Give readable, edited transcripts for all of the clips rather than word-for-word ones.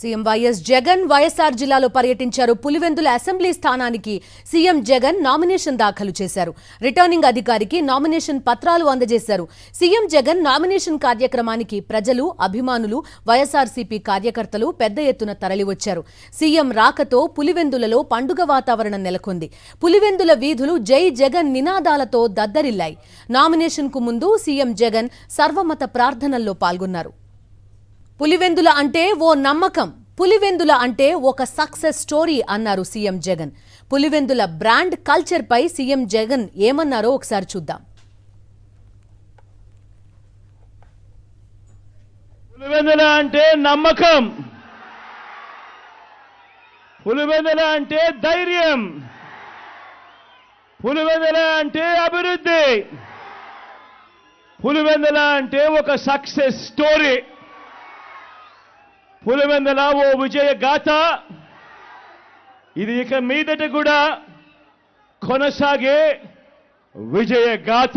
CM YS Jagan YSR జిల్లాలో పర్యటించారు. Pulivendula assembly స్థానానికి సీఎం జగన్ నామినేషన్ దాఖలు చేశారు. రిటర్నింగ్ అధికారికి నామినేషన్ పత్రాలు అందజేశారు. సీఎం జగన్ నామినేషన్ కార్యక్రమానికి ప్రజలు, అభిమానులు, వైఎస్ఆర్సీపీ కార్యకర్తలు పెద్ద ఎత్తున తరలివచ్చారు. సీఎం రాకతో పులివెందులలో పండుగ వాతావరణం నెలకొంది. పులివెందుల వీధులు జై జగన్ నినాదాలతో దద్దరిల్లాయి. నామినేషన్కు ముందు సీఎం జగన్ సర్వమత ప్రార్థనల్లో పాల్గొన్నారు. పులివెందుల అంటే ఓ నమ్మకం, పులివెందుల అంటే ఒక సక్సెస్ స్టోరీ అన్నారు CM Jagan. Pulivendula brand culture పై సీఎం జగన్ ఏమన్నారో ఒకసారి చూద్దాం. పులివెందుల అంటే నమ్మకం, పులివెందుల అంటే ధైర్యం, పులివెందుల అంటే అభివృద్ధి, పులివెందుల అంటే ఒక సక్సెస్ స్టోరీ, పులివెందుల ఓ విజయ గాథ. ఇది ఇక మీదట కూడా కొనసాగే విజయ గాథ.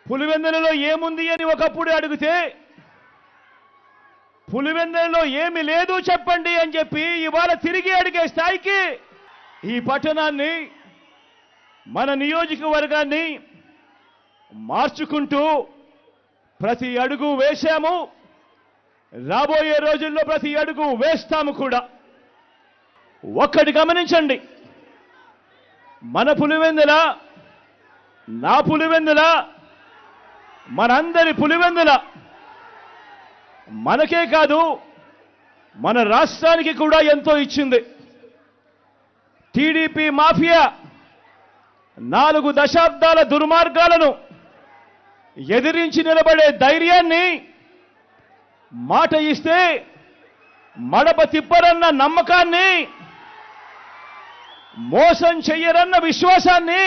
పులివెందులలో ఏముంది అని ఒకప్పుడు అడిగితే పులివెందులలో ఏమి లేదు చెప్పండి అని చెప్పి ఇవాళ తిరిగి అడిగే స్థాయికి ఈ పట్టణాన్ని, మన నియోజకవర్గాన్ని మార్చుకుంటూ ప్రతి అడుగు వేశాము. రాబోయే రోజుల్లో ప్రతి అడుగు వేస్తాము కూడా. ఒక్కటి గమనించండి, మన పులివెందుల, నా పులివెందుల, మనందరి పులివెందుల మనకే కాదు మన రాష్ట్రానికి కూడా ఎంతో ఇచ్చింది. టీడీపీ మాఫియా 4 దశాబ్దాల దుర్మార్గాలను ఎదిరించి నిలబడే ధైర్యాన్ని, మాట ఇస్తే మడప తిప్పరన్న నమ్మకాన్ని, మోసం చెయ్యరన్న విశ్వాసాన్ని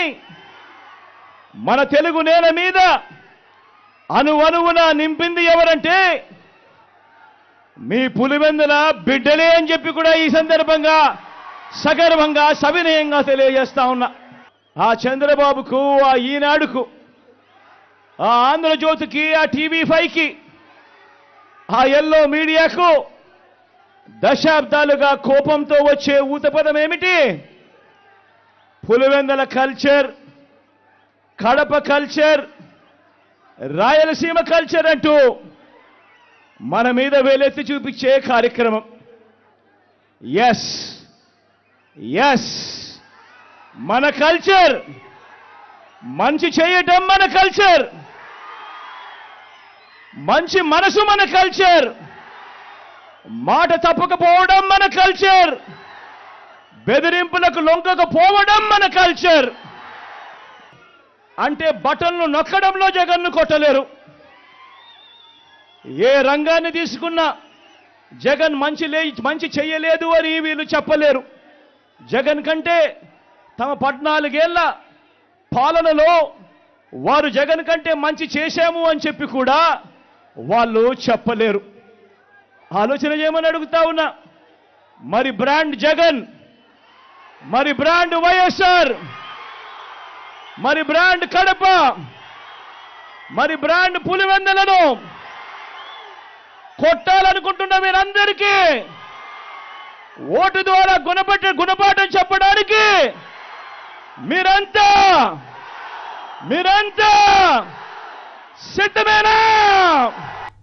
మన తెలుగు నేల మీద అణువణువున నింపింది ఎవరంటే మీ పులివెందుల బిడ్డలే అని చెప్పి కూడా ఈ సందర్భంగా సగర్వంగా సవినయంగా తెలియజేస్తా ఉన్నా. ఆ చంద్రబాబుకు, ఆ ఈనాడుకు, ఆ ఆంధ్రజ్యోతికి, ఆ టీవీ5కి, ఆ ఎల్లో మీడియాకు దశాబ్దాలుగా కోపంతో వచ్చే ఊతపదం ఏమిటి? Pulivendula culture, Kadapa culture, Rayalaseema culture అంటూ మన మీద వేలెత్తి చూపించే కార్యక్రమం. ఎస్ ఎస్, మన కల్చర్, మంచి చేయటం మన కల్చర్, మంచి మనసు మన కల్చర్, మాట తప్పకపోవడం మన కల్చర్, బెదిరింపులకు లొంగకపోవడం మన కల్చర్. అంటే బటన్లు నొక్కడంలో జగన్ను కొట్టలేరు. ఏ రంగాన్ని తీసుకున్నా జగన్ మంచి చెయ్యలేదు అని వీళ్ళు చెప్పలేరు. జగన్ కంటే తమ 14 ఏళ్ల పాలనలో వారు జగన్ కంటే మంచి చేశాము అని చెప్పి కూడా వాళ్ళు చెప్పలేరు. ఆలోచన చేయమని అడుగుతా ఉన్నా. మరి బ్రాండ్ జగన్, మరి బ్రాండ్ వైఎస్ఆర్, మరి బ్రాండ్ కడప, మరి బ్రాండ్ పులివెందులను కొట్టాలనుకుంటున్న మీరందరికీ ఓటు ద్వారా గుణపాఠం చెప్పడానికి మీరంతా సిద్ధమేనా?